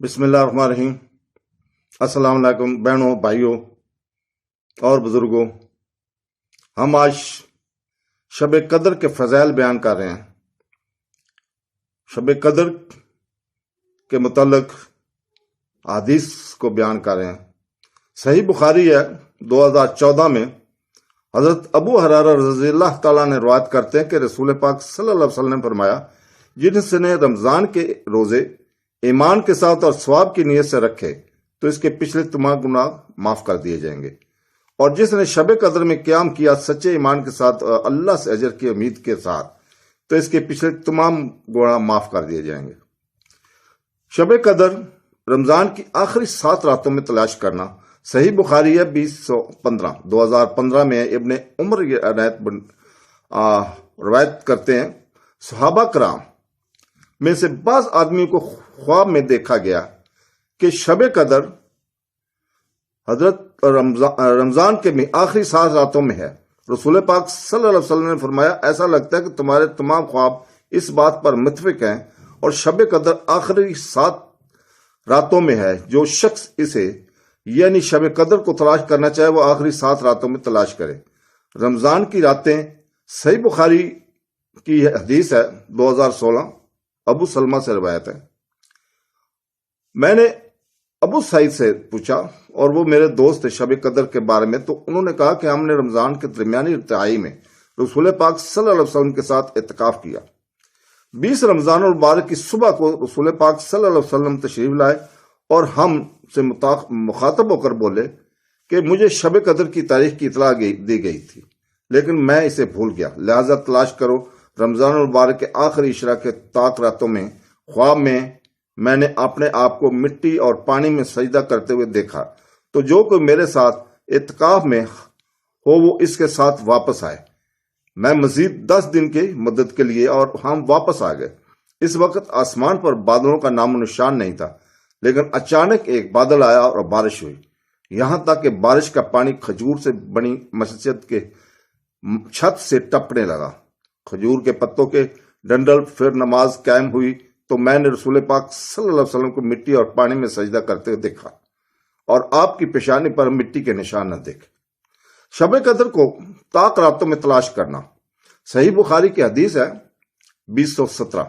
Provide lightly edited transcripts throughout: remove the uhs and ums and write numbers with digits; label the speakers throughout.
Speaker 1: بسم اللہ الرحمن الرحیم۔ السلام علیکم بہنوں، بھائیوں اور بزرگوں۔ ہم آج شب قدر کے فضائل بیان کر رہے ہیں۔ شب قدر کے متعلق حدیث کو بیان کر رہے ہیں۔ صحیح بخاری ہے 2014 میں حضرت ابو ہریرہ رضی اللہ تعالیٰ نے روایت کرتے ہیں کہ رسول پاک صلی اللہ علیہ وسلم نے فرمایا، جس نے رمضان کے روزے ایمان کے ساتھ اور ثواب کی نیت سے رکھے تو اس کے پچھلے تمام گناہ معاف کر دیے جائیں گے، اور جس نے شب قدر میں قیام کیا سچے ایمان کے ساتھ اور اللہ سے اجر کی امید کے ساتھ تو اس کے پچھلے تمام گناہ معاف کر دیے جائیں گے۔ شب قدر رمضان کی آخری 7 راتوں میں تلاش کرنا صحیح بخاری ہے 2015 میں ابن عمر روایت کرتے ہیں، صحابہ کرام میں سے بعض آدمیوں کو خواب میں دیکھا گیا کہ شب قدر حضرت رمضان کے آخری 7 راتوں میں ہے۔ رسول پاک صلی اللہ علیہ وسلم نے فرمایا، ایسا لگتا ہے کہ تمہارے تمام خواب اس بات پر متفق ہیں اور شب قدر آخری 7 راتوں میں ہے۔ جو شخص اسے یعنی شب قدر کو تلاش کرنا چاہے وہ آخری 7 راتوں میں تلاش کرے۔ رمضان کی راتیں صحیح بخاری کی حدیث ہے 2016، ابو سلمہ سے روایت ہے۔ میں نے ابو سعید سے پوچھا اور وہ میرے دوست تھے شب قدر کے بارے میں، تو انہوں نے کہا کہ ہم نے رمضان کے درمیانی تہائی میں رسول پاک صلی اللہ علیہ وسلم کے ساتھ اعتکاف کیا۔ 20 رمضان المبارک کی صبح کو رسول پاک صلی اللہ علیہ وسلم تشریف لائے اور ہم سے مخاطب ہو کر بولے کہ مجھے شب قدر کی تاریخ کی اطلاع دی گئی تھی، لیکن میں اسے بھول گیا، لہذا تلاش کرو۔ رمضان المبارک کے آخری عشرہ کے طاق راتوں میں خواب میں نے اپنے آپ کو مٹی اور پانی میں سجدہ کرتے ہوئے دیکھا، تو جو کوئی میرے ساتھ اعتکاف میں ہو وہ اس کے ساتھ واپس آئے۔ میں مزید 10 دن کی مدت کے لیے اور ہم واپس آ گئے۔ اس وقت آسمان پر بادلوں کا نام و نشان نہیں تھا، لیکن اچانک ایک بادل آیا اور بارش ہوئی، یہاں تک کہ بارش کا پانی کھجور سے بنی مسجد کے چھت سے ٹپکنے لگا۔ کھجور کے پتوں کے ڈنڈل پھر نماز قائم ہوئی تو میں نے رسول پاک صلی اللہ علیہ وسلم کو مٹی اور پانی میں سجدہ کرتے ہوئے دیکھا اور آپ کی پیشانی پر مٹی کے نشان نہ دیکھے۔ شب قدر کو طاق راتوں میں تلاش کرنا صحیح بخاری کی حدیث ہے 2017۔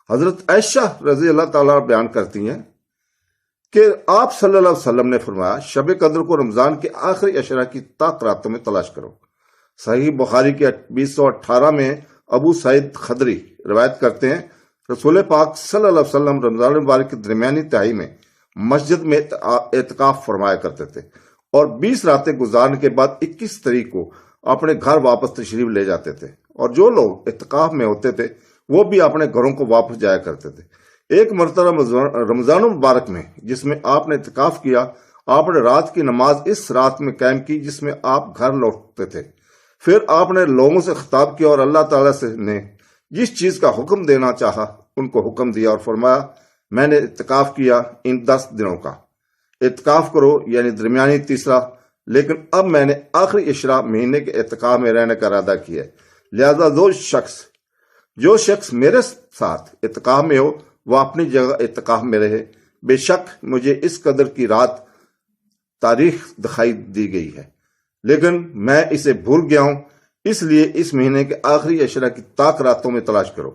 Speaker 1: حضرت عائشہ رضی اللہ تعالیٰ بیان کرتی ہیں کہ آپ صلی اللہ علیہ وسلم نے فرمایا، شب قدر کو رمضان کے آخری عشرہ کی طاق راتوں میں تلاش کرو۔ صحیح بخاری کے 2018 میں ابو سعید خدری روایت کرتے ہیں، رسول پاک صلی اللہ علیہ وسلم رمضان المبارک کی درمیانی تہائی میں مسجد میں اعتکاف فرمایا کرتے تھے اور 20 راتیں گزارنے کے بعد 21 تاریخ کو اپنے گھر واپس تشریف لے جاتے تھے، اور جو لوگ اعتکاف میں ہوتے تھے وہ بھی اپنے گھروں کو واپس جایا کرتے تھے۔ ایک مرتبہ رمضان المبارک میں جس میں آپ نے اعتکاف کیا، آپ نے رات کی نماز اس رات میں قائم کی جس میں آپ گھر لوٹتے تھے۔ پھر آپ نے لوگوں سے خطاب کیا اور اللہ تعالیٰ نے جس چیز کا حکم دینا چاہا ان کو حکم دیا اور فرمایا، میں نے اعتکاف کیا ان 10 دنوں کا، اعتکاف کرو یعنی درمیانی تیسرا، لیکن اب میں نے آخری عشرہ مہینے کے اعتکاف میں رہنے کا ارادہ کیا ہے، لہذا جو شخص میرے ساتھ اعتکاف میں ہو وہ اپنی جگہ اعتکاف میں رہے۔ بے شک مجھے اس قدر کی رات تاریخ دکھائی دی گئی ہے، لیکن میں اسے بھول گیا ہوں، اس لیے اس مہینے کے آخری عشرہ کی طاق راتوں میں تلاش کرو۔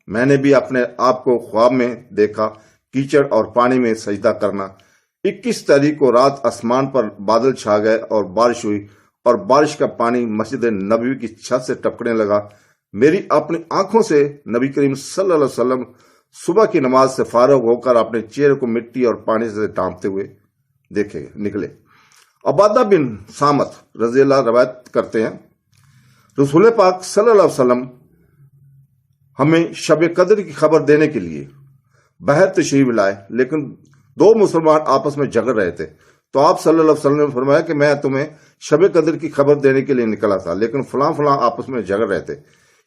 Speaker 1: میں نے بھی اپنے آپ کو خواب میں دیکھا کیچڑ اور پانی میں سجدہ کرنا۔ 21 تاریخ کو رات آسمان پر بادل چھا گئے اور بارش ہوئی، اور بارش کا پانی مسجد نبوی کی چھت سے ٹپکنے لگا۔ میری اپنی آنکھوں سے نبی کریم صلی اللہ علیہ وسلم صبح کی نماز سے فارغ ہو کر اپنے چہرے کو مٹی اور پانی سے ڈھانپتے ہوئے نکلے۔ عبادہ بن سامت رضی اللہ روایت کرتے ہیں، رسول پاک صلی اللہ علیہ وسلم ہمیں شب قدر کی خبر دینے کے لیے باہر تشریف لائے، لیکن 2 مسلمان آپس میں جھگڑ رہے تھے، تو آپ صلی اللہ علیہ وسلم نے فرمایا کہ میں تمہیں شب قدر کی خبر دینے کے لیے نکلا تھا، لیکن فلاں آپس میں جھگڑ رہے تھے،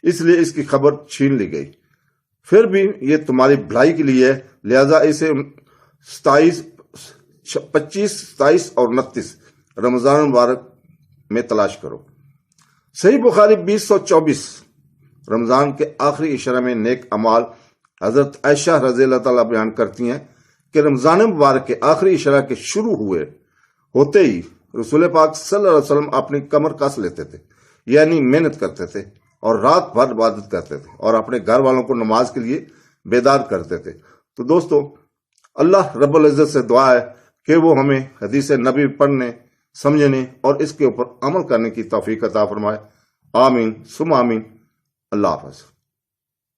Speaker 1: اس لیے اس کی خبر چھین لی گئی۔ پھر بھی یہ تمہاری بھلائی کے لیے ہے، لہذا اسے 25، 27 اور 29 رمضان المبارک میں تلاش کرو۔ صحیح بخاری 2024۔ رمضان کے آخری عشرہ میں نیک اعمال حضرت عائشہ رضی اللہ تعالیٰ بیان کرتی ہیں کہ رمضان مبارک کے آخری اشراء کے شروع ہوتے ہی رسول پاک صلی اللہ علیہ وسلم اپنی کمر کس لیتے تھے، یعنی محنت کرتے تھے اور رات بھر عبادت کرتے تھے اور اپنے گھر والوں کو نماز کے لیے بیدار کرتے تھے۔ تو دوستو، اللہ رب العزت سے دعا ہے کہ وہ ہمیں حدیث نبی پڑھنے، سمجھنے اور اس کے اوپر عمل کرنے کی توفیق عطا فرمائے۔ آمین ثم آمین۔ اللہ حافظ۔